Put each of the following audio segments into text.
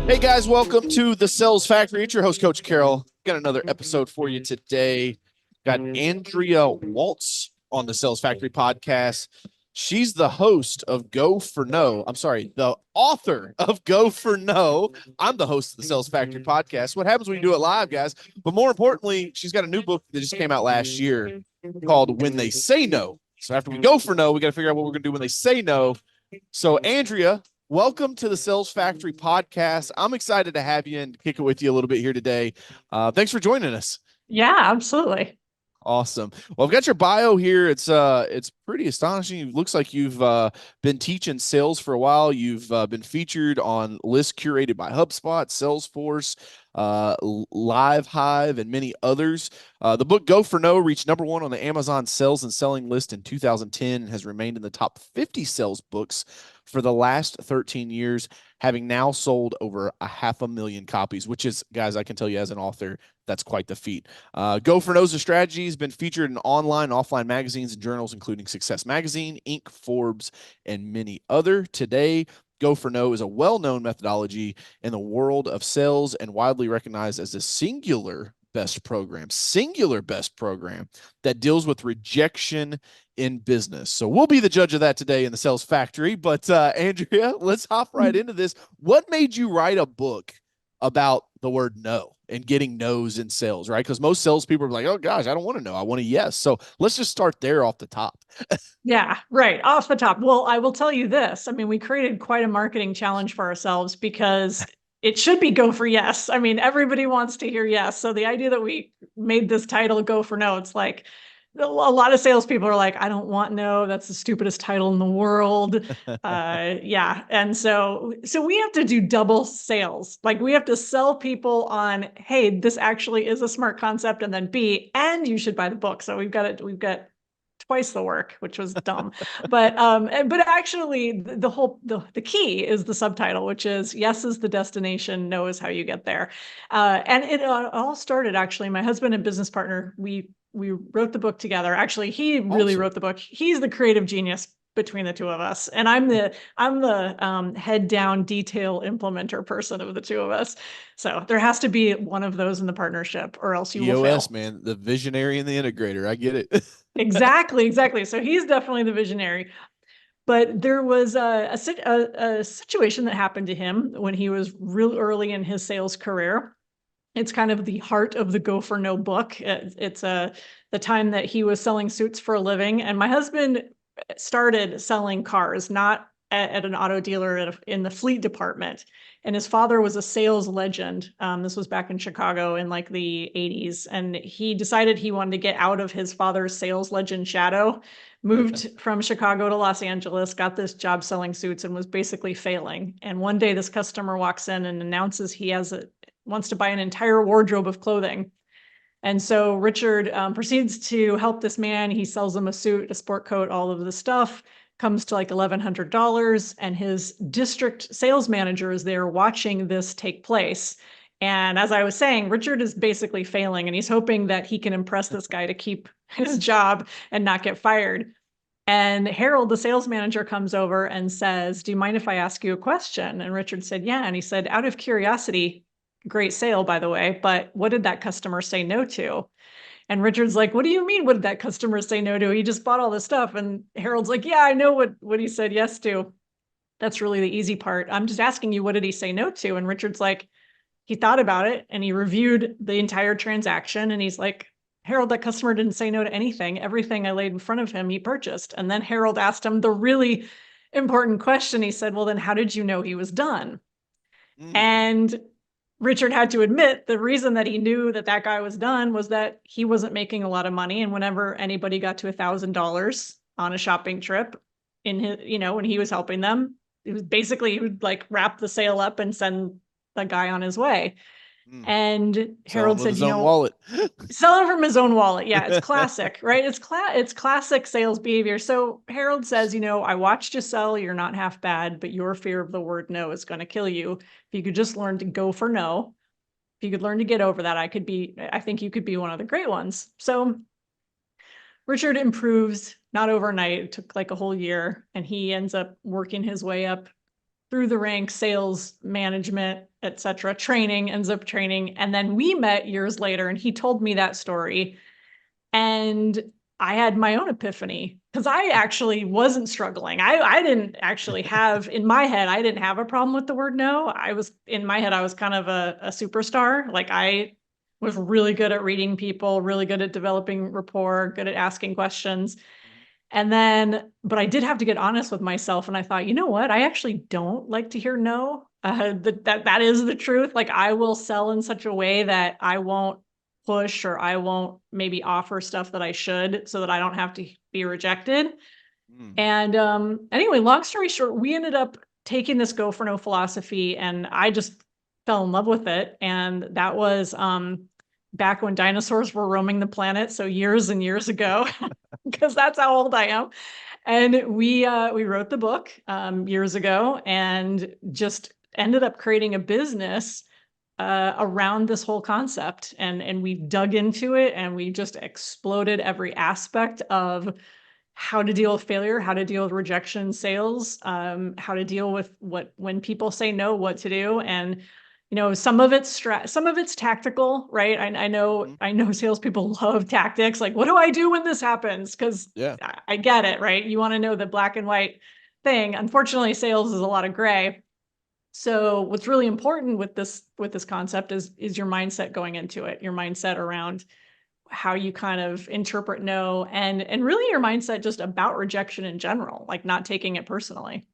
Hey guys, welcome to the Sales Factory. It's your host, Coach Carroll. Got another episode for you today. Got Andrea Waltz on the Sales Factory podcast. She's the host of Go for No. I'm sorry, the author of Go for No. I'm the host of the Sales Factory podcast. What happens when you do it live, guys? But more importantly, she's got a new book that just came out last year called When They Say No. So after we go for no, we got to figure out what we're going to do when they say no. So Andrea, welcome to the Sales Factory podcast. I'm excited to have you and kick it with you a little bit here today. Thanks for joining us. Yeah, absolutely. Awesome. Well, I've got your bio here. It's pretty astonishing. It looks like you've been teaching sales for a while. You've been featured on lists curated by HubSpot, Salesforce, Live Hive, and many others. The book Go for No reached #1 on the Amazon sales and selling list in 2010 and has remained in the top 50 sales books for the last 13 years, having now sold over 500,000 copies, which is, guys, I can tell you as an author, that's quite the feat. Go for No's strategy has been featured in online and offline magazines and journals, including Success Magazine, Inc., Forbes, and many other. Today, Go for No is a well-known methodology in the world of sales and widely recognized as a singular best program that deals with rejection in business. So we'll be the judge of that today in the Sales Factory. But Andrea, let's hop right into this. What made you write a book about the word no and getting no's in sales, right? Because most salespeople are like, oh gosh, I don't want to know. I want a yes. So let's just start there off the top. Yeah, right. Off the top. Well, I will tell you this. I mean, we created quite a marketing challenge for ourselves because it should be go for yes. I mean, everybody wants to hear yes. So the idea that we made this title Go for No, it's like a lot of salespeople are like, I don't want no. That's the stupidest title in the world. Yeah. And so we have to do double sales. Like we have to sell people on, hey, this actually is a smart concept. And then B, and you should buy the book. So we've got twice the work, which was dumb. But actually the key is the subtitle, which is yes is the destination, no is how you get there. And it all started actually, my husband and business partner, we wrote the book together. Actually, he really wrote the book. He's the creative genius between the two of us. And I'm the head down detail implementer person of the two of us. So there has to be one of those in the partnership or else you will fail. Man, the visionary and the integrator. I get it. Exactly. So he's definitely the visionary. But there was a situation that happened to him when he was real early in his sales career. It's kind of the heart of the Go for No book. It's the time that he was selling suits for a living. And my husband started selling cars, not at an auto dealer in the fleet department. And his father was a sales legend. This was back in Chicago in like the 80s. And he decided he wanted to get out of his father's sales legend shadow, moved from Chicago to Los Angeles, got this job selling suits and was basically failing. And one day this customer walks in and announces he wants to buy an entire wardrobe of clothing. And so Richard proceeds to help this man. He sells him a suit, a sport coat, all of the stuff, comes to like $1,100. And his district sales manager is there watching this take place. And as I was saying, Richard is basically failing and he's hoping that he can impress this guy to keep his job and not get fired. And Harold, the sales manager, comes over and says, do you mind if I ask you a question? And Richard said, yeah. And he said, out of curiosity, great sale, by the way, but what did that customer say no to? And Richard's like, what do you mean? What did that customer say no to? He just bought all this stuff. And Harold's like, yeah, I know what he said yes to. That's really the easy part. I'm just asking you, what did he say no to? And Richard's like, he thought about it and he reviewed the entire transaction. And he's like, Harold, that customer didn't say no to anything. Everything I laid in front of him, he purchased. And then Harold asked him the really important question. He said, well, then how did you know he was done? And Richard had to admit the reason that he knew that guy was done was that he wasn't making a lot of money. And whenever anybody got to $1,000 on a shopping trip in his, when he was helping them, it was basically, he would like wrap the sale up and send the guy on his way. And Harold said, wallet. Selling from his own wallet. Yeah, it's classic, right? It's classic sales behavior. So Harold says, I watched you sell. You're not half bad, but your fear of the word no is going to kill you. If you could just learn to go for no, if you could learn to get over that, I think you could be one of the great ones. So Richard improves, not overnight. It took like a whole year, and he ends up working his way up through the ranks, sales management, etc. Training, ends up training. And then we met years later and he told me that story. And I had my own epiphany because I actually wasn't struggling. I didn't actually have in my head, I didn't have a problem with the word no. I was in my head, I was kind of a superstar. Like I was really good at reading people, really good at developing rapport, good at asking questions. And then, but I did have to get honest with myself. And I thought, you know what? I actually don't like to hear no. That is the truth. Like I will sell in such a way that I won't push or I won't maybe offer stuff that I should so that I don't have to be rejected. Mm. And anyway, long story short, we ended up taking this go for no philosophy and I just fell in love with it. And that was back when dinosaurs were roaming the planet. So years and years ago, because that's how old I am. And we wrote the book years ago and just ended up creating a business around this whole concept. And we've dug into it and we just exploded every aspect of how to deal with failure, how to deal with rejection sales, how to deal with when people say no, what to do. And some of it's some of it's tactical, right? Mhm. I know salespeople love tactics. Like, what do I do when this happens? Because Yeah. I get it, right? You want to know the black and white thing. Unfortunately, sales is a lot of gray. So what's really important with this concept is your mindset going into it, your mindset around how you kind of interpret no and really your mindset just about rejection in general, like not taking it personally.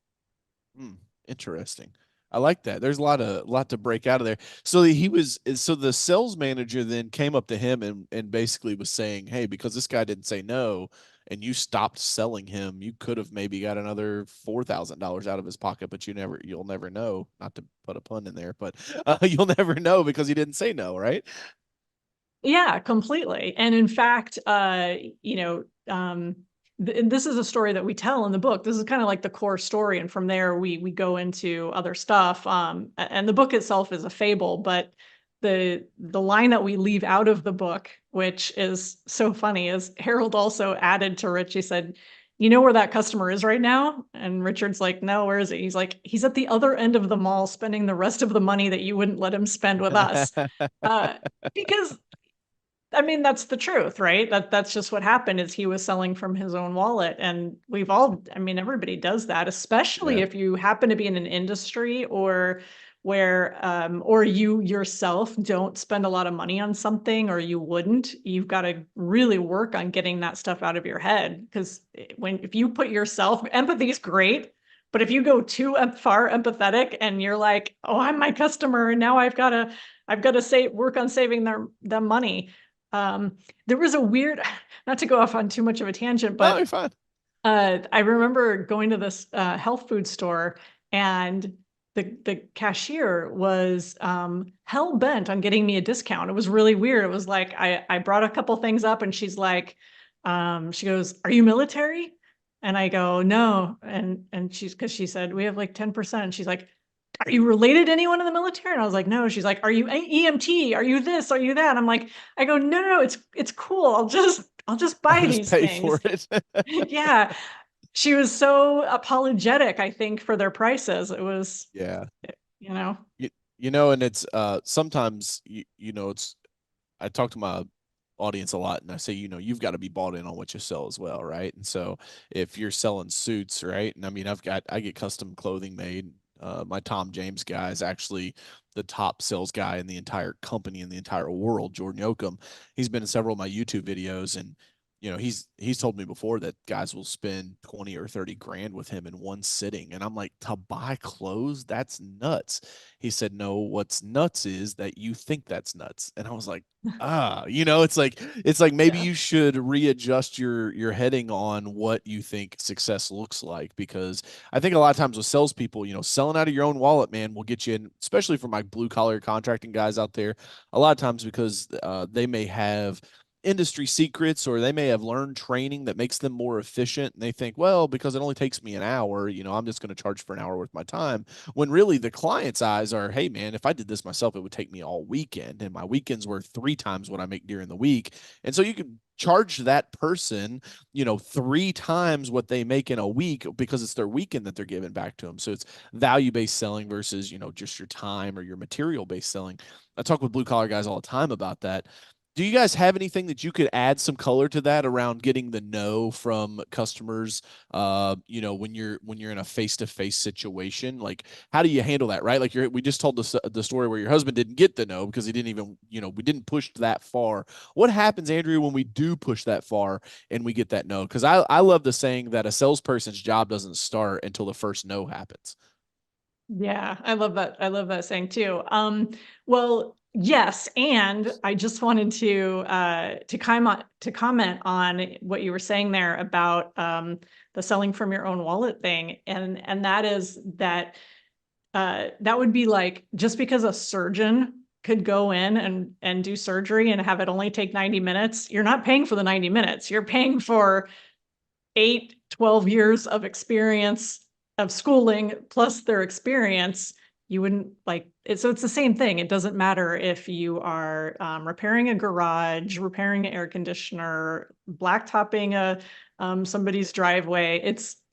Mm, interesting. I like that. There's a lot to break out of there. So he was so the sales manager then came up to him and basically was saying, "Hey, because this guy didn't say no and you stopped selling him, you could have maybe got another $4,000 out of his pocket, but you'll never know. Not to put a pun in there, but you'll never know because he didn't say no, right?" Yeah, completely. And in fact, this is a story that we tell in the book. This is kind of like the core story, and from there we go into other stuff. And the book itself is a fable, but the line that we leave out of the book, which is so funny, is Harold also added to Rich. He said, "You know where that customer is right now?" And Richard's like, "No, where is he?" He's like, "He's at the other end of the mall, spending the rest of the money that you wouldn't let him spend with us." Uh, because I mean, that's the truth, right? That's just what happened is he was selling from his own wallet. And we've all, I mean, everybody does that, especially Yeah. if you happen to be in an industry or where or you yourself don't spend a lot of money on something or you wouldn't. You've got to really work on getting that stuff out of your head. Because if you put yourself, empathy is great. But if you go too far empathetic and you're like, oh, I'm my customer, and now I've got to work on saving their money. There was a weird, not to go off on too much of a tangent, No, you're but fine. I remember going to this health food store and the cashier was hell bent on getting me a discount. It was really weird. It was like I brought a couple things up and she's like, she goes, "Are you military?" And I go, "No." And she's because she said we have like 10%. And she's like, "Are you related to anyone in the military?" And I was like, "No." She's like, "Are you EMT? Are you this? Are you that?" And I'm like, I go, "No, no, no, it's cool. I'll just I'll buy just these pay for things." it. Yeah. She was so apologetic, I think, for their prices. It was, Yeah. you know. You, and it's sometimes it's I talk to my audience a lot and I say, you've got to be bought in on what you sell as well, right? And so if you're selling suits, right? And I mean, I get custom clothing made. My Tom James guy is actually the top sales guy in the entire company in the entire world, Jordan Yoakum. He's been in several of my YouTube videos and he's told me before that guys will spend 20 or 30 grand with him in one sitting. And I'm like, to buy clothes, that's nuts. He said, no, what's nuts is that you think that's nuts. And I was like, it's like maybe Yeah. you should readjust your heading on what you think success looks like, because I think a lot of times with salespeople, selling out of your own wallet, man, will get you in, especially for my blue collar contracting guys out there. A lot of times because they may have industry secrets, or they may have learned training that makes them more efficient. And they think, well, because it only takes me an hour, I'm just going to charge for an hour worth of my time. When really the client's eyes are, hey, man, if I did this myself, it would take me all weekend. And my weekend's worth 3 times what I make during the week. And so you can charge that person, 3 times what they make in a week because it's their weekend that they're giving back to them. So it's value-based selling versus, just your time or your material-based selling. I talk with blue collar guys all the time about that. Do you guys have anything that you could add some color to that around getting the no from customers? When you're in a face-to-face situation, like how do you handle that, right? Like we just told the story where your husband didn't get the no because he didn't even, we didn't push that far. What happens, Andrea, when we do push that far and we get that no? Because I love the saying that a salesperson's job doesn't start until the first no happens. Yeah, I love that. I love that saying too. Well, yes, and I just wanted to comment on what you were saying there about the selling from your own wallet thing, and that is that that would be like, just because a surgeon could go in and do surgery and have it only take 90 minutes, you're not paying for the 90 minutes. You're paying for 8-12 years of experience, of schooling, plus their experience. You wouldn't like it. So it's the same thing. It doesn't matter if you are repairing a garage, repairing an air conditioner, blacktopping somebody's driveway.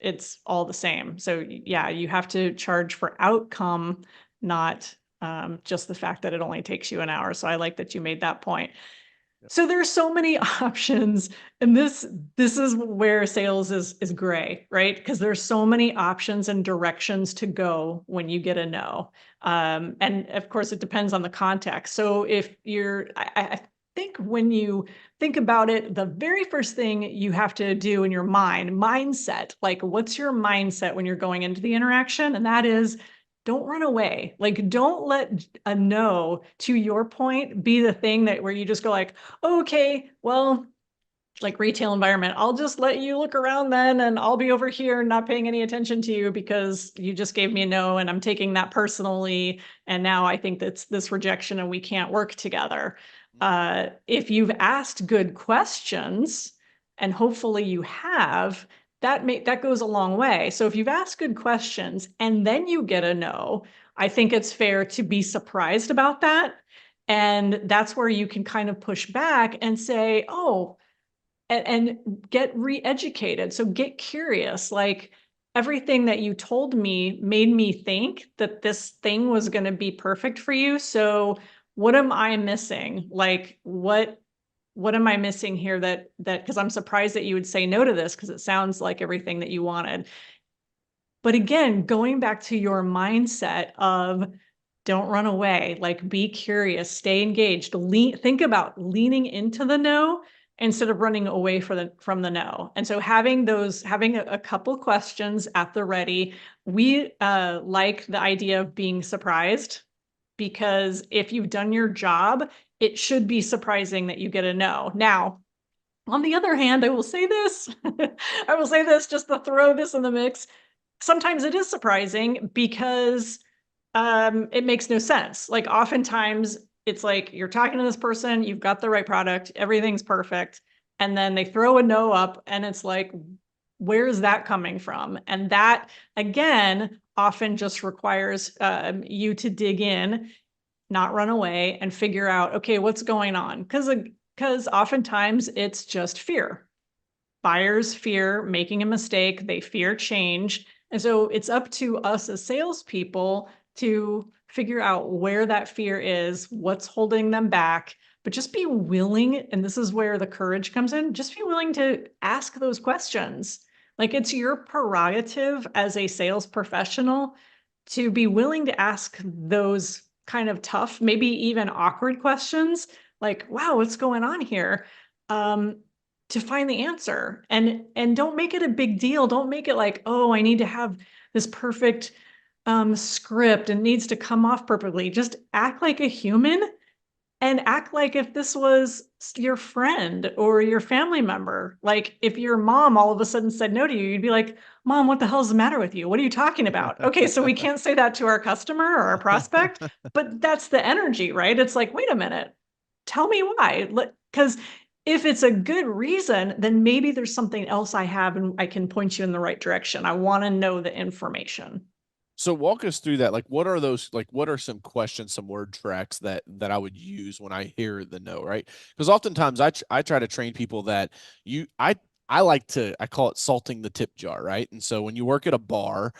It's all the same. So yeah, you have to charge for outcome, not just the fact that it only takes you an hour. So I like that you made that point. So there's so many options, and this is where sales is gray, right? Because there's so many options and directions to go when you get a no. And of course, it depends on the context. So if I think when you think about it, the very first thing you have to do in your mindset, like what's your mindset when you're going into the interaction? And that is, don't run away. Like, don't let a no, to your point, be the thing that where you just go like, okay, well, like retail environment, I'll just let you look around then, and I'll be over here not paying any attention to you because you just gave me a no, and I'm taking that personally. And now I think that's this rejection and we can't work together. If you've asked good questions, and hopefully you have, that goes a long way. So if you've asked good questions and then you get a no, I think it's fair to be surprised about that. And that's where you can kind of push back and say, oh, and get re-educated. So get curious. Like, everything that you told me made me think that this thing was going to be perfect for you. So what am I missing? Like, what am I missing here that because I'm surprised that you would say no to this, because it sounds like everything that you wanted. But again, going back to your mindset of don't run away, like be curious, stay engaged, think about leaning into the no instead of running away from the no. And so having a couple questions at the ready. We like the idea of being surprised, because if you've done your job, it should be surprising that you get a no. Now, on the other hand, I will say this, I will say this just to throw this in the mix. Sometimes it is surprising because it makes no sense. Like, oftentimes it's like you're talking to this person, you've got the right product, everything's perfect, and then they throw a no up, and it's like, where's that coming from? And that, again, often just requires you to dig in, not run away, and figure out, okay, what's going on? Because oftentimes it's just fear. Buyers fear making a mistake, they fear change. And so it's up to us as salespeople to figure out where that fear is, what's holding them back, but just be willing, and this is where the courage comes in, just be willing to ask those questions. Like, it's your prerogative as a sales professional to be willing to ask those kind of tough, maybe even awkward questions, like, wow, what's going on here? To find the answer, and don't make it a big deal. Don't make it like, oh, I need to have this perfect script and needs to come off perfectly. Just act like a human, and act like if this was your friend or your family member. Like, if your mom all of a sudden said no to you, you'd be like, Mom, what the hell's the matter with you? What are you talking about? Okay, so we can't say that to our customer or our prospect, but that's the energy, right? It's like, wait a minute, tell me why. Because If it's a good reason, then maybe there's something else I have and I can point you in the right direction. I want to know the information. So walk us through that. Like, what are those? Like, what are some questions, some word tracks that I would use when I hear the no, right? Because oftentimes I try to train people that I like to I call it salting the tip jar, right? And so when you work at a bar,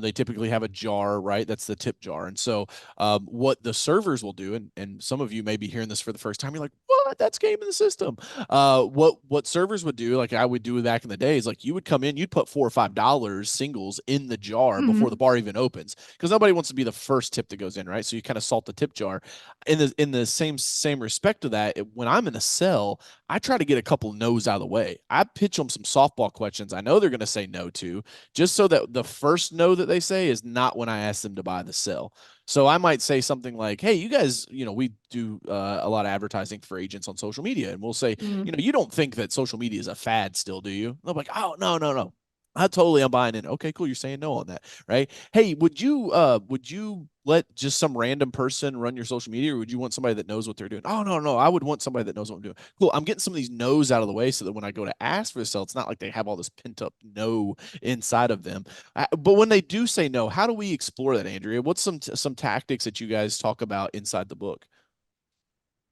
they typically have a jar, right? That's the tip jar. And so what the servers will do, and some of you may be hearing this for the first time, you're like, what? That's game in the system. What servers would do, like I would do back in the days, like you would come in, you'd put $4 or $5 singles in the jar before the Mhm. bar even opens, because nobody wants to be the first tip that goes in, right? So you kind of salt the tip jar. In the same respect to that, when I'm in a cell, I try to get a couple no's out of the way. I pitch them some softball questions I know they're going to say no to, just so that the first no that they say is not when I ask them to buy the cell. So I might say something like, "Hey, you guys, we do a lot of advertising for agents on social media, and we'll say, Mm. you don't think that social media is a fad still, do you?" And I'm like, "Oh, no, no, no. I totally am buying in." Okay, cool. You're saying no on that, right? Hey, would you let just some random person run your social media, or would you want somebody that knows what they're doing? Oh, no, no. I would want somebody that knows what I'm doing. Cool. I'm getting some of these no's out of the way so that when I go to ask for a sale, it's not like they have all this pent up no inside of them. But when they do say no, how do we explore that, Andrea? What's some tactics that you guys talk about inside the book?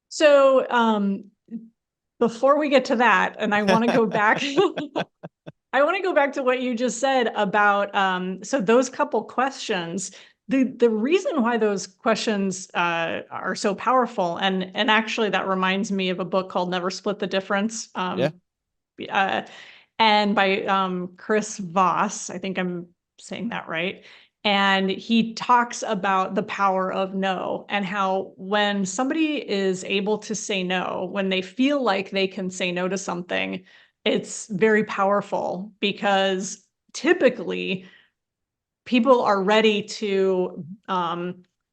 So, before we get to that, and I want to go back, I want to go back to what you just said about so those couple questions. The reason why those questions are so powerful, and actually that reminds me of a book called Never Split the Difference. Yeah. Uh, and by Chris Voss. I think I'm saying that right. And he talks about the power of no and how when somebody is able to say no, when they feel like they can say no to something, it's very powerful because typically people are ready to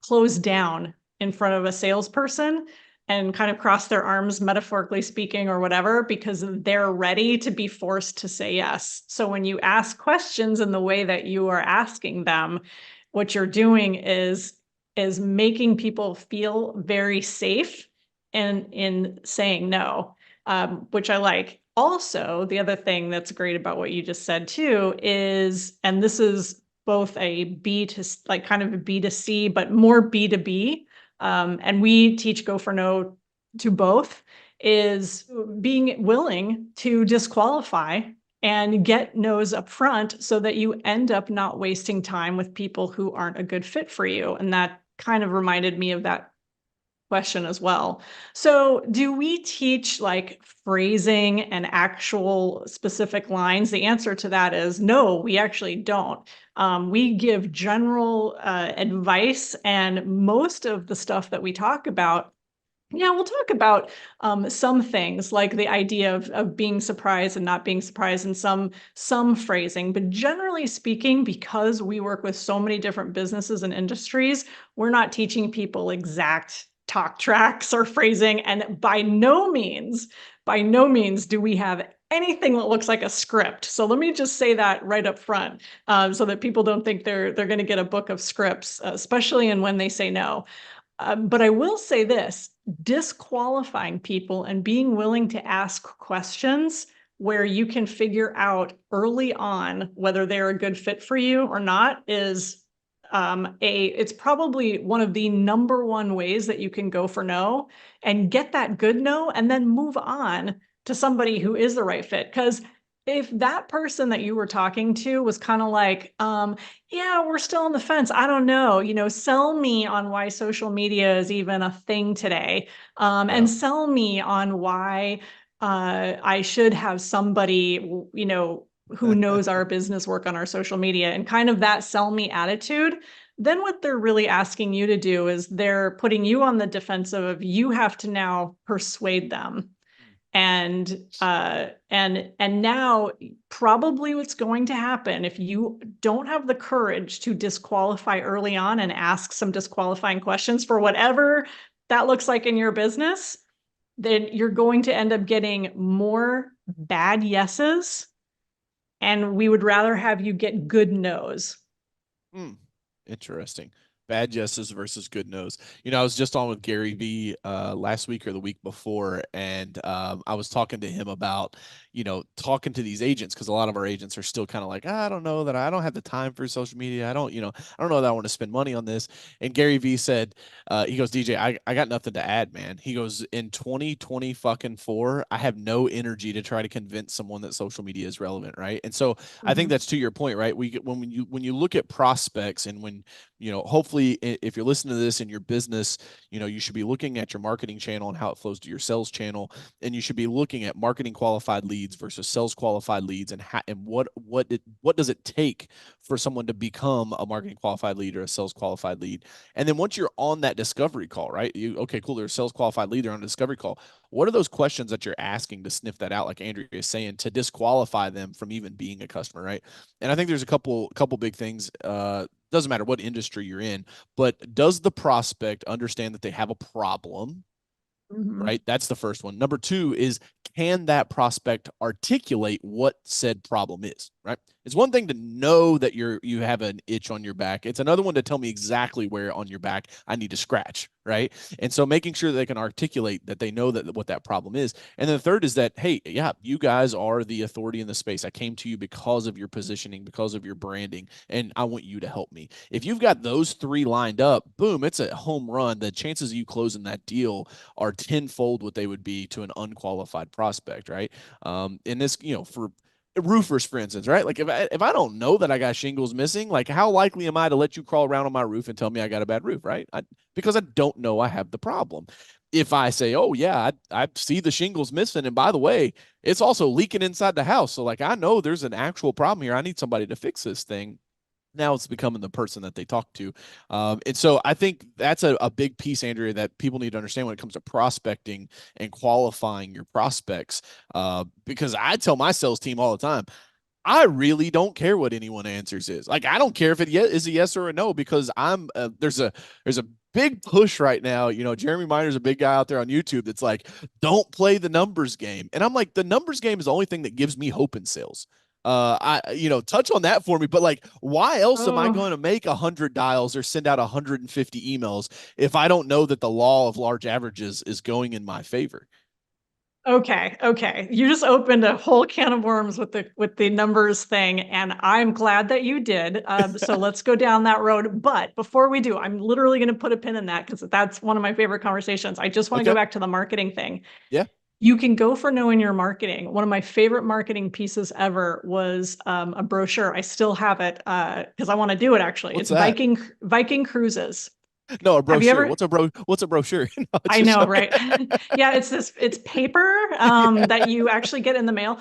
close down in front of a salesperson and kind of cross their arms, metaphorically speaking, or whatever, because they're ready to be forced to say yes. So when you ask questions in the way that you are asking them, what you're doing is making people feel very safe in saying no, which I like. Also, the other thing that's great about what you just said too is, and this is both a B to like kind of a B to C, but more B to B. And we teach Go for No to both, is being willing to disqualify and get no's up front so that you end up not wasting time with people who aren't a good fit for you. And that kind of reminded me of that question as well. So, do we teach like phrasing and actual specific lines? The answer to that is no, we actually don't. We give general advice, and most of the stuff that we talk about, yeah, we'll talk about some things like the idea of being surprised and not being surprised, and some phrasing. But generally speaking, because we work with so many different businesses and industries, we're not teaching people exact talk tracks or phrasing. And by no means do we have anything that looks like a script. So let me just say that right up front, so that people don't think they're going to get a book of scripts, especially in when they say no. But I will say this, disqualifying people and being willing to ask questions where you can figure out early on whether they're a good fit for you or not is it's probably one of the number one ways that you can go for no and get that good no and then move on to somebody who is the right fit. Because if that person that you were talking to was kind of like, yeah, we're still on the fence. I don't know, sell me on why social media is even a thing today. Yeah. And sell me on why I should have somebody, who knows our business work on our social media, and kind of that sell me attitude. Then what they're really asking you to do is they're putting you on the defensive of you have to now persuade them. And now probably what's going to happen if you don't have the courage to disqualify early on and ask some disqualifying questions for whatever that looks like in your business, then you're going to end up getting more bad yeses, and we would rather have you get good no's. Hmm. Interesting. bad yeses versus good nos. I was just on with Gary V last week or the week before, and I was talking to him about, talking to these agents, because a lot of our agents are still kind of like, I don't know that I don't have the time for social media. I don't know that I want to spend money on this. And Gary V said, he goes, DJ, I got nothing to add, man. He goes, in 2020 fucking four, I have no energy to try to convince someone that social media is relevant, right? And so I think Mhm. that's to your point, right? When you look at prospects, and when hopefully if you're listening to this in your business, you should be looking at your marketing channel and how it flows to your sales channel, and you should be looking at marketing qualified leads versus sales qualified leads, and what does it take for someone to become a marketing qualified lead or a sales qualified lead. And then once you're on that discovery call, right? Okay, cool, they're a sales qualified lead, they're on a discovery call. What are those questions that you're asking to sniff that out, like Andrea is saying, to disqualify them from even being a customer, right? And I think there's a couple big things. Doesn't matter what industry you're in, but does the prospect understand that they have a problem? Mhm. Right? That's the first one. Number two is, can that prospect articulate what said problem is? Right? It's one thing to know that you have an itch on your back. It's another one to tell me exactly where on your back I need to scratch. Right? And so making sure that they can articulate that they know that what that problem is. And then the third is that, hey, yeah, you guys are the authority in the space. I came to you because of your positioning, because of your branding, and I want you to help me. If you've got those three lined up, boom, it's a home run. The chances of you closing that deal are tenfold what they would be to an unqualified prospect, right? In this, for roofers, for instance, right? Like if I don't know that I got shingles missing, like how likely am I to let you crawl around on my roof and tell me I got a bad roof, right? Because I don't know I have the problem. If I say, oh yeah, I see the shingles missing, and by the way, it's also leaking inside the house, so like I know there's an actual problem here. I need somebody to fix this thing. Now it's becoming the person that they talk to. And so I think that's a big piece, Andrea, that people need to understand when it comes to prospecting and qualifying your prospects. Because I tell my sales team all the time, I really don't care what anyone answers is. Like, I don't care if it is a yes or a no, because there's a big push right now. Jeremy Miner's a big guy out there on YouTube that's like, don't play the numbers game. And I'm like, the numbers game is the only thing that gives me hope in sales. Touch on that for me, but like, why else am I Oh, going to make 100 dials or send out 150 emails if I don't know that the law of large averages is going in my favor? okay. Okay. You just opened a whole can of worms with the numbers thing, and I'm glad that you did. So let's go down that road. But before we do, I'm literally going to put a pin in that because that's one of my favorite conversations. I just want to go Okay. back to the marketing thing. Yeah. You can go for knowing your marketing. One of my favorite marketing pieces ever was a brochure. I still have it because I want to do it actually. What's It's that? Viking Cruises. No, a Have you brochure. ever? What's a brochure? No, it's I just know, okay. right? Yeah, it's paper that you actually get in the mail.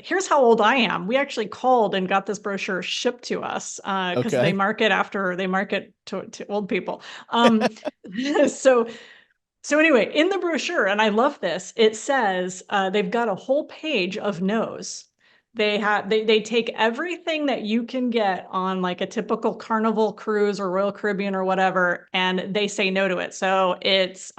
Here's how old I am. We actually called and got this brochure shipped to us because Okay. they market to old people. Um, so so anyway, in the brochure, and I love this, it says they've got a whole page of no's. They take everything that you can get on like a typical Carnival cruise or Royal Caribbean or whatever, and they say no to it. So it's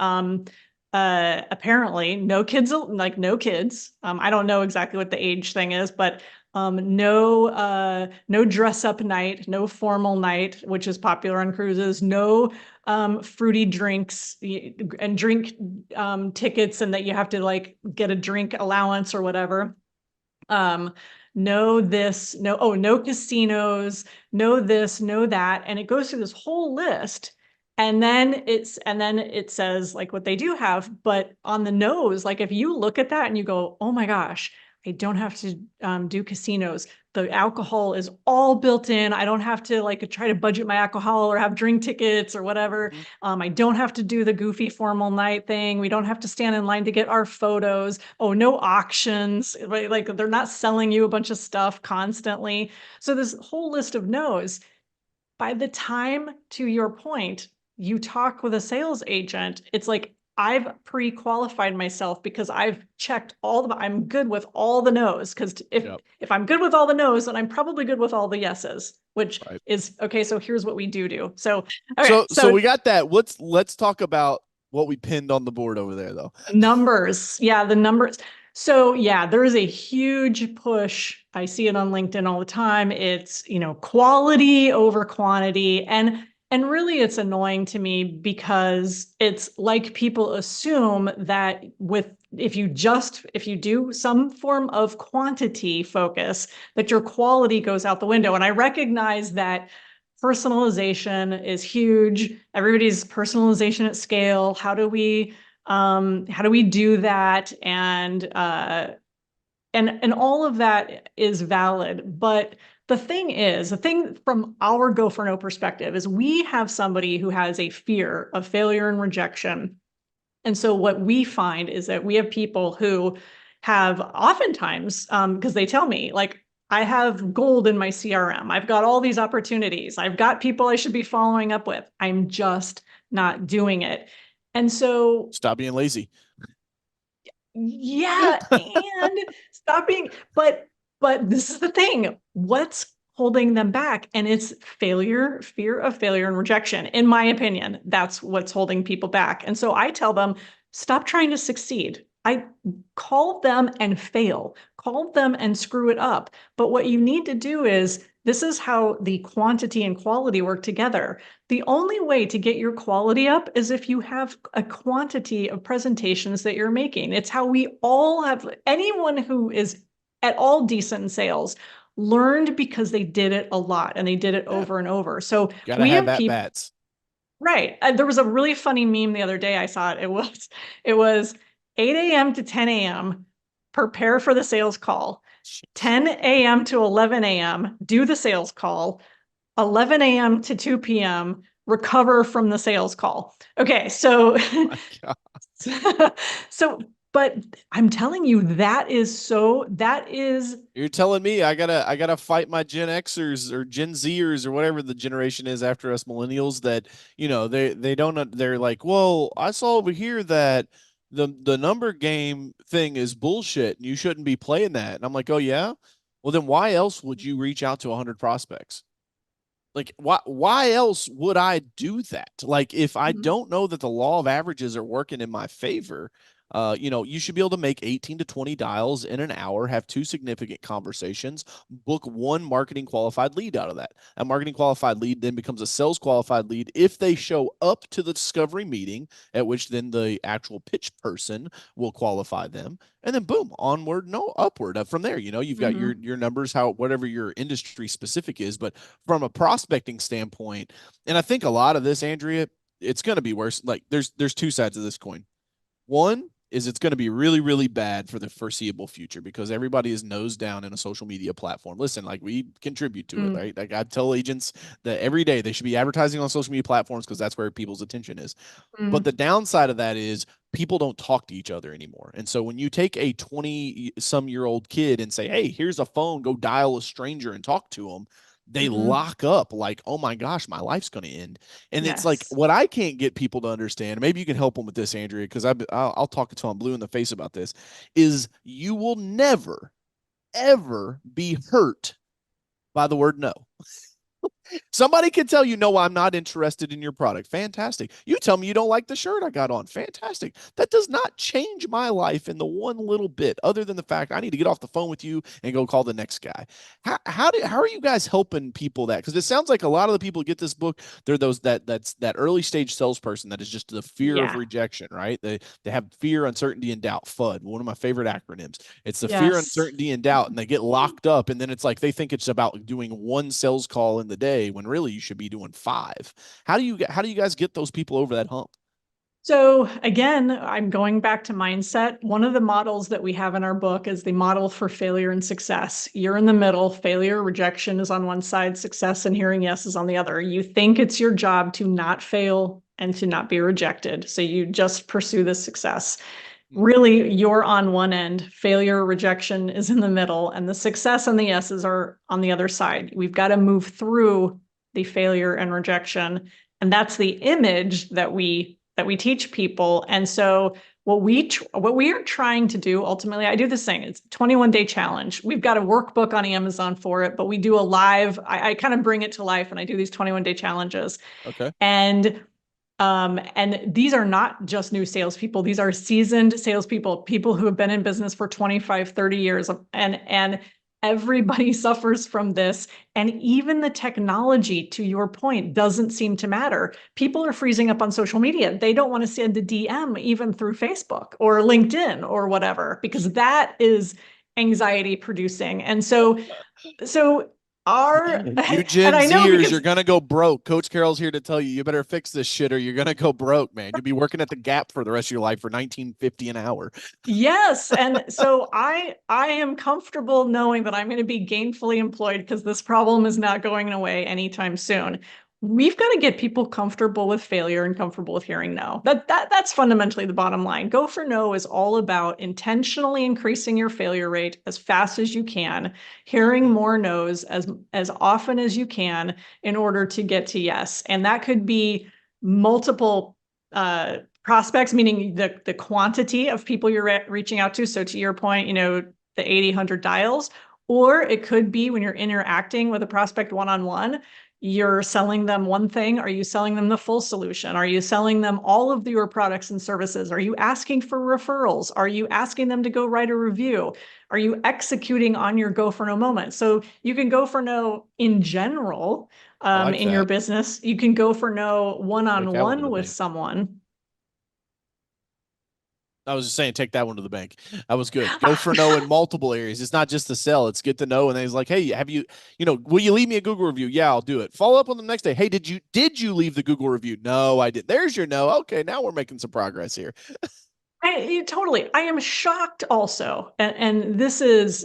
apparently no kids, like no kids. I don't know exactly what the age thing is, but no dress up night, no formal night, which is popular on cruises, no fruity drinks and drink tickets, and that you have to like get a drink allowance or whatever. Um, no this, no, oh, no casinos, no this, no that. And it goes through this whole list. And then it says like what they do have, but on the nose, like if you look at that and you go, oh my gosh, I don't have to do casinos. The alcohol is all built in. I don't have to like try to budget my alcohol or have drink tickets or whatever. Mm-hmm. I don't have to do the goofy formal night thing. We don't have to stand in line to get our photos. Oh, no auctions. Right? Like they're not selling you a bunch of stuff constantly. So this whole list of no's. By the time, to your point, you talk with a sales agent, it's like I've pre-qualified myself because I've checked I'm good with all the no's. Because Yep. if I'm good with all the no's, then I'm probably good with all the yeses, which Right. is okay. So here's what we do. So okay, So so we got that. Let's talk about what we pinned on the board over there, though. numbers. Yeah, the numbers. So yeah, there is a huge push. I see it on LinkedIn all the time. It's, quality over quantity. And And really, it's annoying to me because it's like people assume that if you do some form of quantity focus, that your quality goes out the window. And I recognize that personalization is huge. Everybody's personalization at scale. How do we do that? And all of that is valid. But the thing from our Go for No perspective is we have somebody who has a fear of failure and rejection. And so what we find is that we have people who have oftentimes, because they tell me, like, I have gold in my CRM. I've got all these opportunities. I've got people I should be following up with. I'm just not doing it. And so Stop being lazy. yeah, and stop being, but this is the thing. What's holding them back? And it's failure, fear of failure and rejection. In my opinion, that's what's holding people back. And so I tell them, stop trying to succeed. I call them and fail, call them and screw it up. But what you need to do is, this is how the quantity and quality work together. The only way to get your quality up is if you have a quantity of presentations that you're making. It's how we all have, anyone who is at all decent in sales learned because they did it a lot and they did it over and over. So Gotta we have have at people, bats. right. There was a really funny meme the other day. I saw it. It was 8 a.m. to 10 a.m. prepare for the sales call. 10 a.m. to 11 a.m. do the sales call. 11 a.m. to 2 p.m. recover from the sales call. Okay, so Oh my God. so but I'm telling you, that is You're telling me I gotta fight my Gen Xers or Gen Zers or whatever the generation is after us millennials that they don't they're like, well, I saw over here that the number game thing is bullshit and you shouldn't be playing that. And I'm like, oh yeah? Well then why else would you reach out to 100 prospects? Like why else would I do that? Like if I Mhm. don't know that the law of averages are working in my favor, you should be able to make 18 to 20 dials in an hour, have two significant conversations, book one marketing qualified lead out of that. A marketing qualified lead then becomes a sales qualified lead if they show up to the discovery meeting, at which then the actual pitch person will qualify them. And then boom, onward, no upward. From there, you've got your Mhm. your numbers, how whatever your industry specific is, but from a prospecting standpoint, and I think a lot of this, Andrea, it's going to be worse. Like there's two sides of this coin. One is it's going to be really, really bad for the foreseeable future because everybody is nose down in a social media platform. Listen, like we contribute to it, Mm. right? Like I tell agents that every day they should be advertising on social media platforms because that's where people's attention is. But Mm. the downside of that is people don't talk to each other anymore. And so when you take a 20 some year old kid and say, hey, here's a phone, go dial a stranger and talk to them, they Mhm. lock up like, oh my gosh, my life's going to end. And it's like Yes. what I can't get people to understand. Maybe you can help them with this, Andrea, because I'll talk until I'm blue in the face about this. Is you will never ever be hurt by the word no. Somebody can tell you, no, I'm not interested in your product. Fantastic. You tell me you don't like the shirt I got on. Fantastic. That does not change my life in the one little bit, other than the fact I need to get off the phone with you and go call the next guy. How are you guys helping people that? Because it sounds like a lot of the people who get this book, they're those that's that early stage salesperson that is just the fear of Yeah. rejection, right? They have fear, uncertainty, and doubt. FUD, one of my favorite acronyms. It's the fear, Yes. uncertainty, and doubt, and they get locked up, and then it's like they think it's about doing one sales call in the day when really you should be doing five. How do you guys get those people over that hump? So again, I'm going back to mindset. One of the models that we have in our book is the model for failure and success. You're in the middle. Failure, rejection is on one side, success and hearing yes is on the other. You think it's your job to not fail and to not be rejected. So you just pursue the success. Really, you're on one end. Failure, rejection is in the middle, and the success and the yeses are on the other side. We've got to move through the failure and rejection. And that's the image that we teach people. And so what we are trying to do ultimately, I do this thing. It's a 21-day challenge. We've got a workbook on Amazon for it, but we do a live. I kind of bring it to life, and I do these 21-day challenges. Okay. And these are not just new salespeople. These are seasoned salespeople, people who have been in business for 25, 30 years. And Everybody suffers from this. And even the technology, to your point, doesn't seem to matter. People are freezing up on social media. They don't want to send a DM even through Facebook or LinkedIn or whatever, because that is anxiety producing. And so our, You and Gen I know Zers, you're because gonna go broke. Coach Carroll's here to tell you, you better fix this shit or you're gonna go broke, man. You'll be working at the Gap for the rest of your life for 19.50 an hour. yes, and so I am comfortable knowing that I'm going to be gainfully employed because this problem is not going away anytime soon. We've got to get people comfortable with failure and comfortable with hearing no. That's fundamentally the bottom line. Go for no is all about intentionally increasing your failure rate as fast as you can, hearing more no's as often as you can in order to get to yes. And that could be multiple prospects, meaning the quantity of people you're reaching out to. So to your point, the 80, 100 dials, or it could be when you're interacting with a prospect one-on-one, you're selling them one thing. Are you selling them the full solution? Are you selling them all of your products and services? Are you asking for referrals? Are you asking them to go write a review? Are you executing on your go for no moment? So you can go for no in general I like in your that. business. You can go for no Take that one to one-on-one the with bank. someone. I was just saying, take that one to the bank. That was good. Go for no in multiple areas. It's not just the sell. It's get to know. And then he's like, hey, have you, will you leave me a Google review? Yeah, I'll do it. Follow up on the next day. Hey, did you leave the Google review? No, I did. There's your no. Okay, now we're making some progress here. Totally. I am shocked also. And this is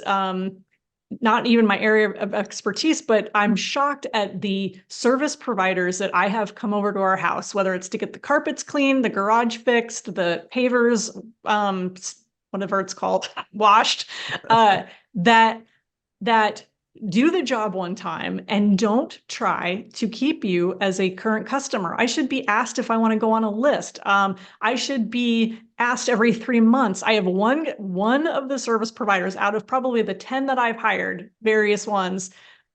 not even my area of expertise, but I'm shocked at the service providers that I have come over to our house, whether it's to get the carpets cleaned, the garage fixed, the pavers, whatever it's called, washed, that that do the job one time and don't try to keep you as a current customer. I should be asked if I want to go on a list. I should be asked every 3 months. I have one of the service providers out of probably the 10 that I've hired, various ones.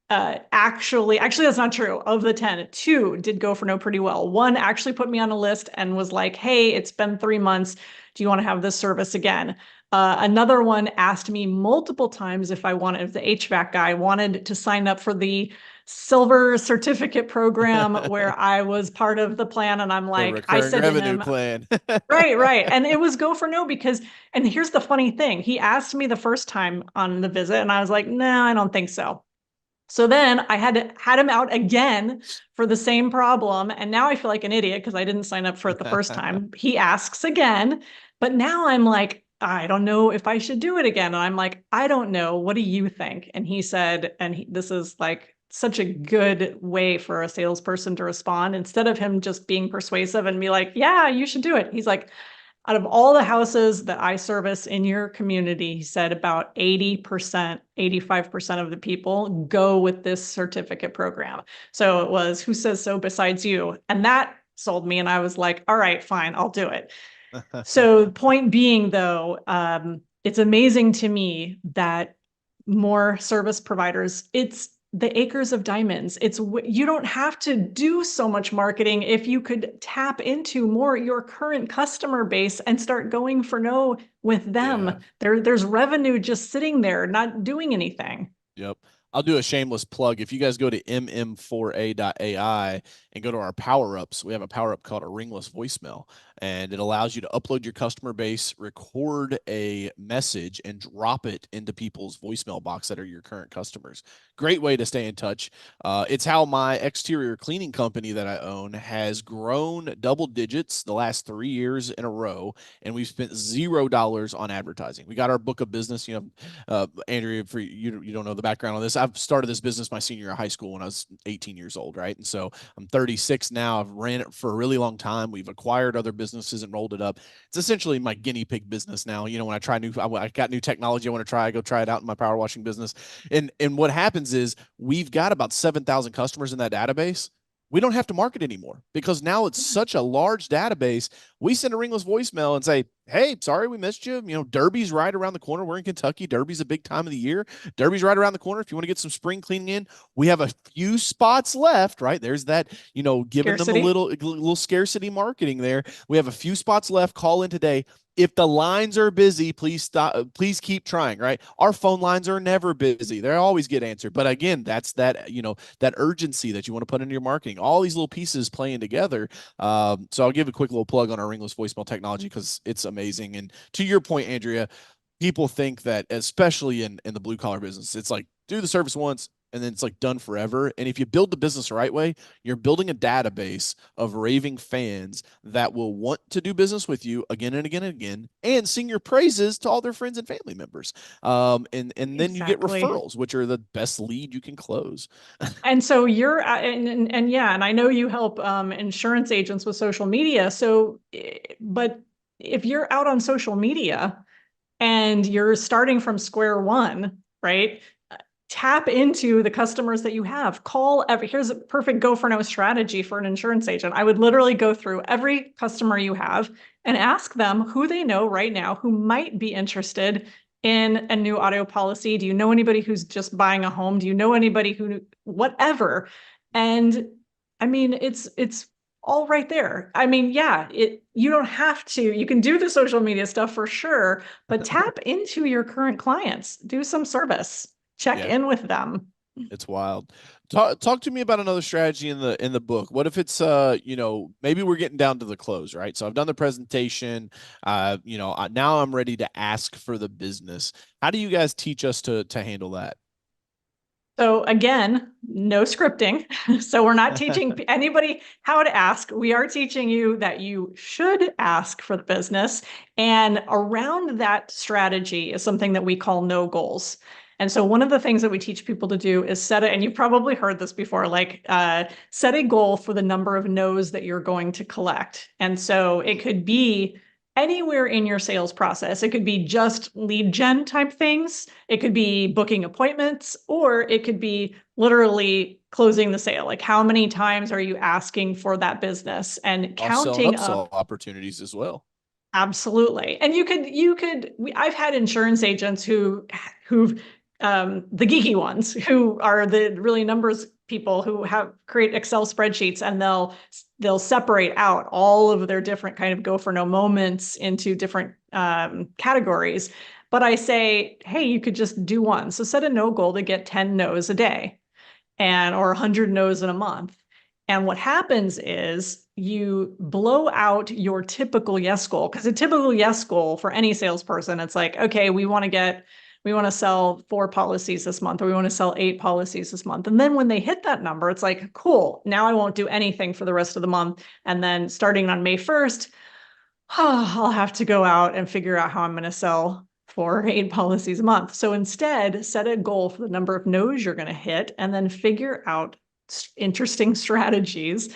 Actually, that's not true. Of the 10, 2 did go for no pretty well. One actually put me on a list and was like, hey, it's been 3 months. Do you want to have this service again? Another one asked me multiple times if the HVAC guy wanted to sign up for the silver certificate program where I was part of the plan. And I'm The like, I recurring said to revenue him, plan. right. And it was go for no because, and here's the funny thing. He asked me the first time on the visit and I was like, no, I don't think so. So then I had him out again for the same problem. And now I feel like an idiot because I didn't sign up for it the first time. He asks again, but now I'm like, I don't know if I should do it again. And I'm like, I don't know. What do you think? And he said, this is like such a good way for a salesperson to respond. Instead of him just being persuasive and be like, yeah, you should do it. He's like, out of all the houses that I service in your community, he said about 80%, 85% of the people go with this certificate program. So it was, who says so besides you? And that sold me. And I was like, all right, fine, I'll do it. So point being though, it's amazing to me that more service providers, it's the acres of diamonds. You don't have to do so much marketing if you could tap into more your current customer base and start going for no with them. Yeah. There's revenue just sitting there, not doing anything. Yep. I'll do a shameless plug. If you guys go to mm4a.ai and go to our power ups, we have a power up called a ringless voicemail, and it allows you to upload your customer base, record a message, and drop it into people's voicemail box that are your current customers. Great way to stay in touch. It's how my exterior cleaning company that I own has grown double digits the last 3 years in a row, and we've spent $0 on advertising. We got our book of business. Andrea, for you don't know the background on this. I've started this business my senior year of high school when I was 18 years old, right? And so I'm 36 now. I've ran it for a really long time. We've acquired other businesses and rolled it up. It's essentially my guinea pig business now. When I got new technology I want to try, I go try it out in my power washing business. And what happens is we've got about 7,000 customers in that database. We don't have to market anymore because now it's such a large database. We send a ringless voicemail and say, hey, sorry we missed you. Derby's right around the corner. We're in Kentucky. Derby's a big time of the year. Derby's right around the corner. If you want to get some spring cleaning in, we have a few spots left, right? There's that, giving them a Scarcity. little scarcity marketing there. We have a few spots left. Call in today. if the lines are busy, please stop. Please keep trying. Right. Our phone lines are never busy. They always get answered. But again, that's that, that urgency that you want to put into your marketing. All these little pieces playing together. So I'll give a quick little plug on our ringless voicemail technology because it's amazing. And to your point, Andrea, people think that, especially in the blue collar business, it's like do the service once and then it's like done forever. And if you build the business the right way, you're building a database of raving fans that will want to do business with you again and again and again, and sing your praises to all their friends and family members. And then you get Exactly. referrals, which are the best lead you can close. And so you're, and yeah, and I know you help insurance agents with social media. So, but if you're out on social media and you're starting from square one, right? Tap into the customers that you have. Here's a perfect go for no strategy for an insurance agent. I would literally go through every customer you have and ask them who they know right now who might be interested in a new auto policy. Do you know anybody who's just buying a home? Do you know anybody who, whatever? And I mean, it's all right there. I mean, yeah, you don't have to, you can do the social media stuff for sure, but tap into your current clients, do some service, check Yeah. in with them. It's wild. Talk to me about another strategy in the book. What if it's maybe we're getting down to the close, right? So I've done the presentation. Now I'm ready to ask for the business. How do you guys teach us to handle that? So again, no scripting. So we're not teaching anybody how to ask. We are teaching you that you should ask for the business. And around that strategy is something that we call no goals. And so one of the things that we teach people to do is set it, and you've probably heard this before, like set a goal for the number of no's that you're going to collect. And so it could be anywhere in your sales process. It could be just lead gen type things. It could be booking appointments, or it could be literally closing the sale. Like how many times are you asking for that business and Cross-sell and counting up. upsell opportunities as well. Absolutely. And I've had insurance agents who've, the geeky ones who are the really numbers people who create Excel spreadsheets, and they'll separate out all of their different kind of go for no moments into different categories. But I say, hey, you could just do one. So set a no goal to get 10 no's a day or 100 no's in a month. And what happens is you blow out your typical yes goal, because a typical yes goal for any salesperson, it's like, okay, we want to sell 4 policies this month, or we want to sell 8 policies this month. And then when they hit that number, it's like, cool, now I won't do anything for the rest of the month. And then starting on May 1st, I'll have to go out and figure out how I'm going to sell 4 or 8 policies a month. So instead, set a goal for the number of no's you're going to hit, and then figure out interesting strategies.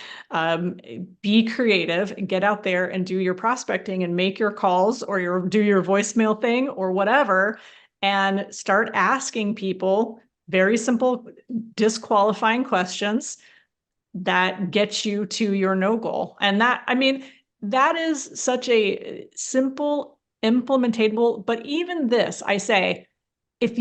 Be creative, get out there and do your prospecting and make your calls, or do your voicemail thing or whatever, and start asking people very simple disqualifying questions that get you to your no goal. And that is such a simple implementable, but even this, I say, can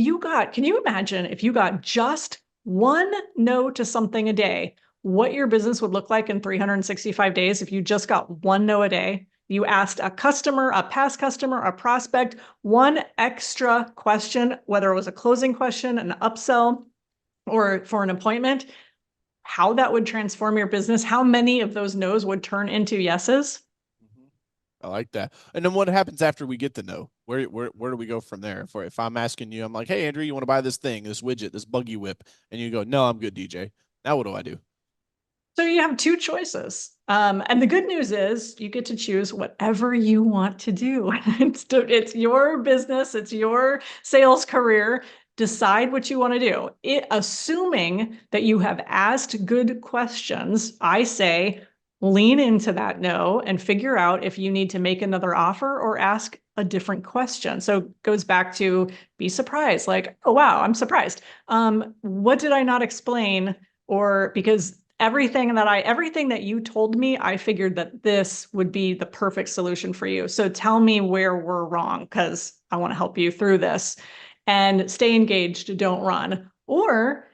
you imagine if you got just one no to something a day, what your business would look like in 365 days if you just got one no a day? You asked a customer, a past customer, a prospect, one extra question, whether it was a closing question, an upsell, or for an appointment, how that would transform your business, how many of those no's would turn into yeses. I like that. And then what happens after we get the no? Where do we go from there? If I'm asking you, I'm like, hey Andrew, you want to buy this thing, this widget, this buggy whip, and you go, no, I'm good, DJ. Now what do I do? So you have 2 choices. And the good news is you get to choose whatever you want to do. It's your business, it's your sales career. Decide what you want to do. Assuming that you have asked good questions, I say lean into that no and figure out if you need to make another offer or ask a different question. So it goes back to be surprised, like, oh, wow, I'm surprised. What did I not explain? Or because everything that you told me, I figured that this would be the perfect solution for you. So tell me where we're wrong, because I want to help you through this. And stay engaged, don't run. Or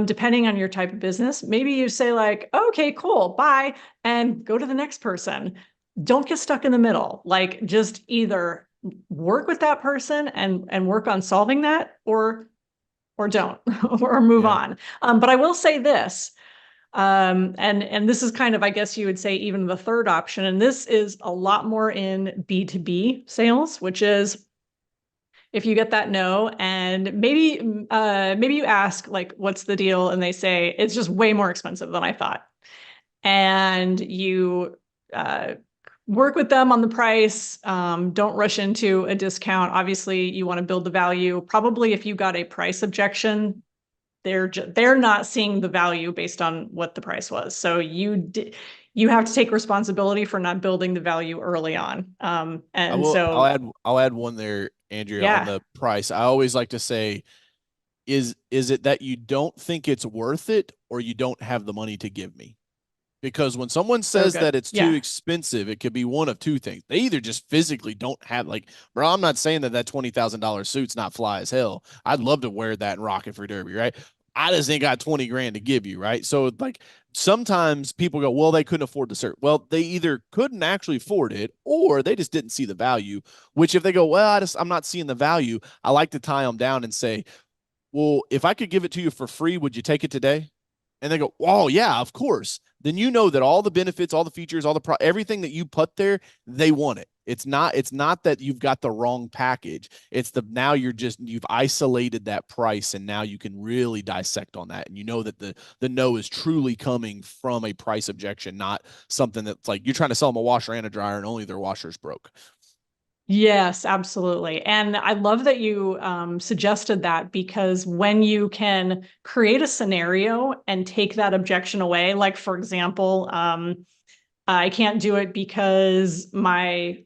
depending on your type of business, maybe you say like, okay, cool, bye, and go to the next person. don't get stuck in the middle. Like just either work with that person and work on solving that, or don't, or move Yeah. on. But I will say this, and this is kind of, I guess you would say, even the third option, and this is a lot more in B2B sales, which is if you get that no, and maybe you ask like, what's the deal, and they say it's just way more expensive than I thought, and you uh, work with them on the price. Don't rush into a discount. Obviously, you want to build the value. Probably if you got a price objection, they're not seeing the value based on what the price was. So you have to take responsibility for not building the value early on. I And will. so I'll add one there, Andrea, on yeah, the price. I always like to say, is it that you don't think it's worth it, or you don't have the money to give me? Because when someone so says good. that it's too Yeah. expensive, it could be one of two things. They either just physically don't have, like, bro, I'm not saying that that $20,000 suit's not fly as hell. I'd love to wear that and rock it for Derby, right? I just ain't got 20 grand to give you, right? So like sometimes people go, well, they couldn't afford the cert. Well, they either couldn't actually afford it, or they just didn't see the value. Which if they go, well, I'm not seeing the value, I like to tie them down and say, well, if I could give it to you for free, would you take it today? And they go, oh yeah, of course. Then you know that all the benefits, all the features, everything that you put there, they want it. It's not that you've got the wrong package. It's the now you've isolated that price, and now you can really dissect on that. And you know that the no is truly coming from a price objection, not something that's like you're trying to sell them a washer and a dryer and only their washer's broke. Yes, absolutely. And I love that you suggested that, because when you can create a scenario and take that objection away, like for example, I can't do it because my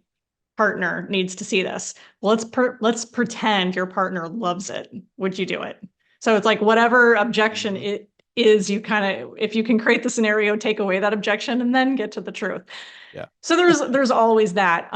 partner needs to see this. Well, let's pretend your partner loves it. Would you do it? So it's like whatever objection Mm-hmm. it is, you kind of, if you can create the scenario, take away that objection and then get to the truth. Yeah. So there's always that.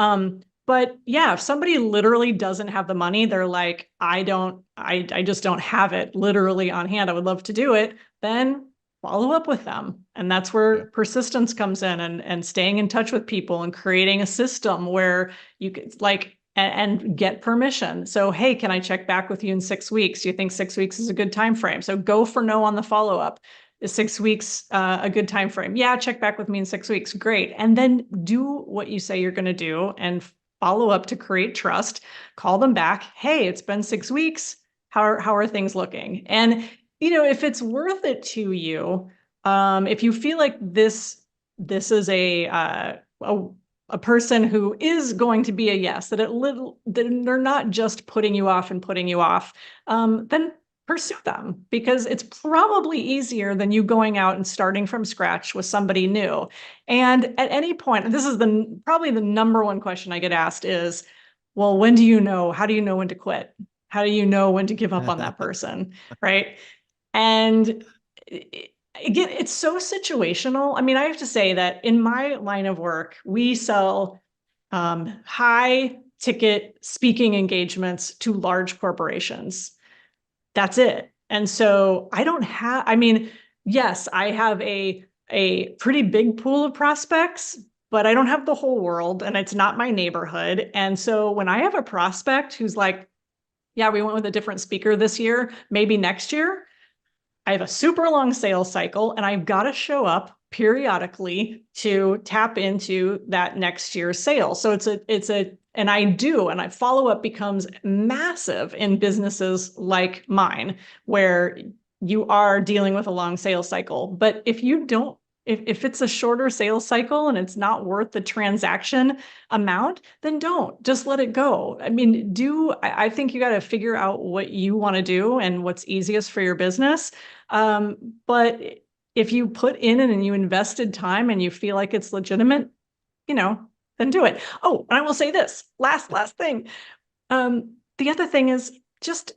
But yeah, if somebody literally doesn't have the money, they're like, I just don't have it literally on hand. I would love to do it. Then follow up with them. And that's Yeah. where persistence comes in, and staying in touch with people and creating a system where you could like, and get permission. So, hey, can I check back with you in 6 weeks? Do you think 6 weeks is a good time frame? So go for no on the follow up. Is 6 weeks a good time frame? Yeah, check back with me in 6 weeks. Great. And then do what you say you're going to do and follow up to create trust. Call them back. Hey, it's been 6 weeks. How are things looking? And if it's worth it to you, if you feel like this is a person who is going to be a yes, that they're not just putting you off and putting you off, then pursue them, because it's probably easier than you going out and starting from scratch with somebody new. And at any point, this is probably the number one question I get asked is, well, when do you know? How do you know when to quit? How do you know when to give up on that person? Right. And again, it's so situational. I mean, I have to say that in my line of work, we sell high ticket speaking engagements to large corporations. That's it. And so I don't have, I mean, yes, I have a pretty big pool of prospects, but I don't have the whole world, and it's not my neighborhood. And so when I have a prospect who's like, yeah, we went with a different speaker this year, maybe next year, I have a super long sales cycle, and I've got to show up periodically to tap into that next year's sales. So and I follow up becomes massive in businesses like mine, where you are dealing with a long sales cycle. But if you don't, if it's a shorter sales cycle and it's not worth the transaction amount, then don't, just let it go. I mean, I think you got to figure out what you want to do and what's easiest for your business. But if you put in and you invested time and you feel like it's legitimate, then do it. Oh, and I will say this last thing. The other thing is just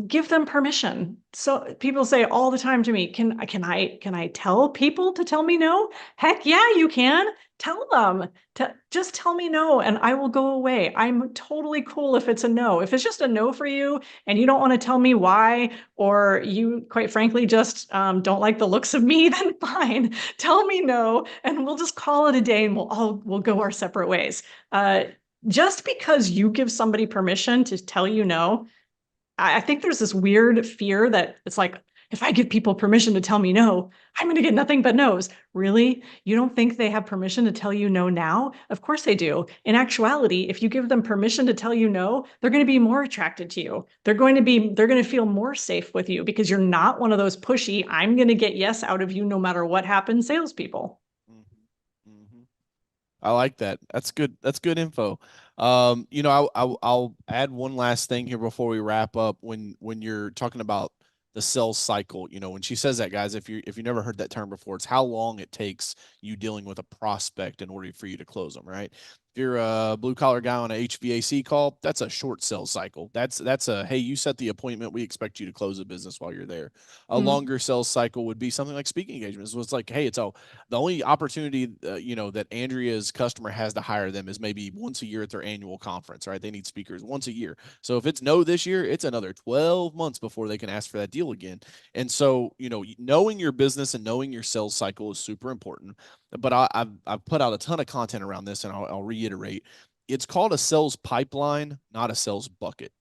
give them permission. So people say all the time to me, can I tell people to tell me no? Heck yeah, you can. Tell them to just tell me no and I will go away. I'm totally cool if it's a no. If it's just a no for you and you don't want to tell me why, or you quite frankly just don't like the looks of me, then fine. Tell me no and we'll just call it a day and we'll go our separate ways. Just because you give somebody permission to tell you no, I think there's this weird fear that it's like, if I give people permission to tell me no, I'm going to get nothing but no's. Really? You don't think they have permission to tell you no now? Of course they do. In actuality, if you give them permission to tell you no, they're going to be more attracted to you. They're going to feel more safe with you because you're not one of those pushy, I'm going to get yes out of you no matter what happens salespeople. Mm-hmm. Mm-hmm. I like that. That's good. That's good info. I'll add one last thing here before we wrap up. When you're talking about the sales cycle, when she says that, guys, if you never heard that term before, it's how long it takes you dealing with a prospect in order for you to close them, right? If you're a blue collar guy on a HVAC call, that's a short sales cycle. That's a hey, you set the appointment, we expect you to close the business while you're there. A Mm. longer sales cycle would be something like speaking engagements. So it's like, hey, it's all the only opportunity that Andrea's customer has to hire them is maybe once a year at their annual conference, right? They need speakers once a year. So if it's no this year, it's another 12 months before they can ask for that deal again. And so, knowing your business and knowing your sales cycle is super important. But I've put out a ton of content around this, and I'll reiterate. It's called a sales pipeline, not a sales bucket.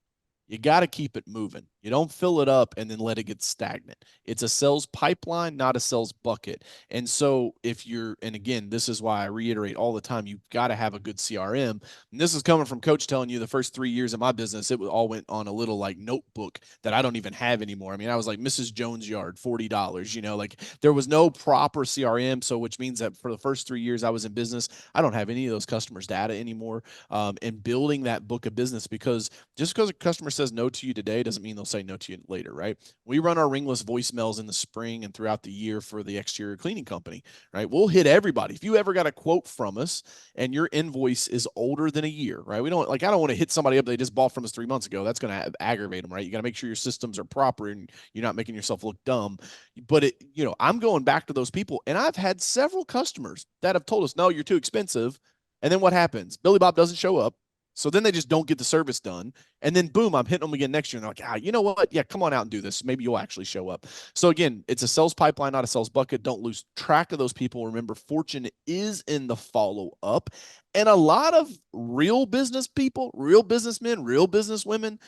You got to keep it moving. You don't fill it up and then let it get stagnant. It's a sales pipeline, not a sales bucket. And so, and again, this is why I reiterate all the time, you've got to have a good CRM. And this is coming from Coach telling you the first 3 years of my business, it all went on a little like notebook that I don't even have anymore. I mean, I was like Mrs. Jones Yard, $40, like there was no proper CRM. So, which means that for the first 3 years I was in business, I don't have any of those customers' data anymore. And building that book of business, because just because a customer says no to you today doesn't mean they'll say no to you later, right? We run our ringless voicemails in the spring and throughout the year for the exterior cleaning company, right? We'll hit everybody. If you ever got a quote from us and your invoice is older than a year, right? I don't want to hit somebody up they just bought from us 3 months ago. That's going to aggravate them, right? You got to make sure your systems are proper and you're not making yourself look dumb. But I'm going back to those people, and I've had several customers that have told us, no, you're too expensive. And then what happens? Billy Bob doesn't show up. So then they just don't get the service done. And then boom, I'm hitting them again next year. And they're like, you know what? Yeah, come on out and do this. Maybe you'll actually show up. So again, it's a sales pipeline, not a sales bucket. Don't lose track of those people. Remember, fortune is in the follow up. And a lot of real business people, real businessmen, real businesswomen,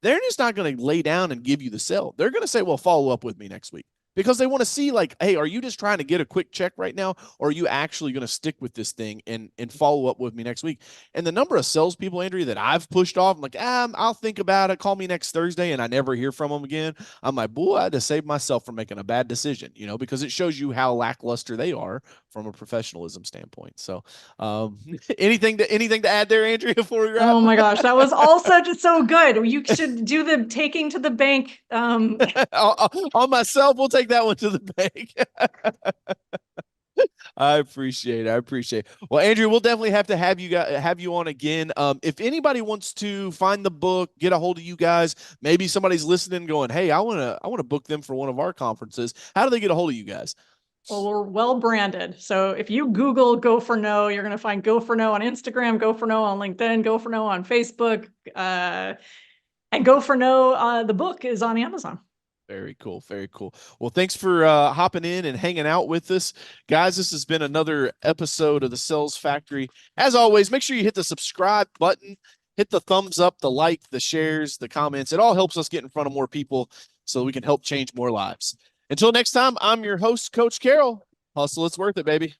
they're just not going to lay down and give you the sell. They're going to say, well, follow up with me next week, because they want to see like, hey, are you just trying to get a quick check right now? Or are you actually going to stick with this thing and follow up with me next week? And the number of salespeople, Andrea, that I've pushed off, I'm like, I'll think about it. Call me next Thursday. And I never hear from them again. I'm like, boy, I had to save myself from making a bad decision, because it shows you how lackluster they are from a professionalism standpoint. So anything to add there, Andrea, before we wrap? Oh my gosh, that was all so good. You should do the taking to the bank. On myself, we'll take that one to the bank. I appreciate it. I appreciate it. Well, Andrew, we'll definitely have to have you on again. If anybody wants to find the book, get a hold of you guys, maybe somebody's listening going, hey, I want to book them for one of our conferences. How do they get a hold of you guys? Well, we're well branded. So if you Google Go for No, you're going to find Go for No on Instagram, Go for No on LinkedIn, Go for No on Facebook, and Go for No, the book is on Amazon. Very cool. Very cool. Well, thanks for hopping in and hanging out with us. Guys, this has been another episode of the Sales Factory. As always, make sure you hit the subscribe button, hit the thumbs up, the like, the shares, the comments. It all helps us get in front of more people so we can help change more lives. Until next time, I'm your host, Coach Carroll. Hustle, it's worth it, baby.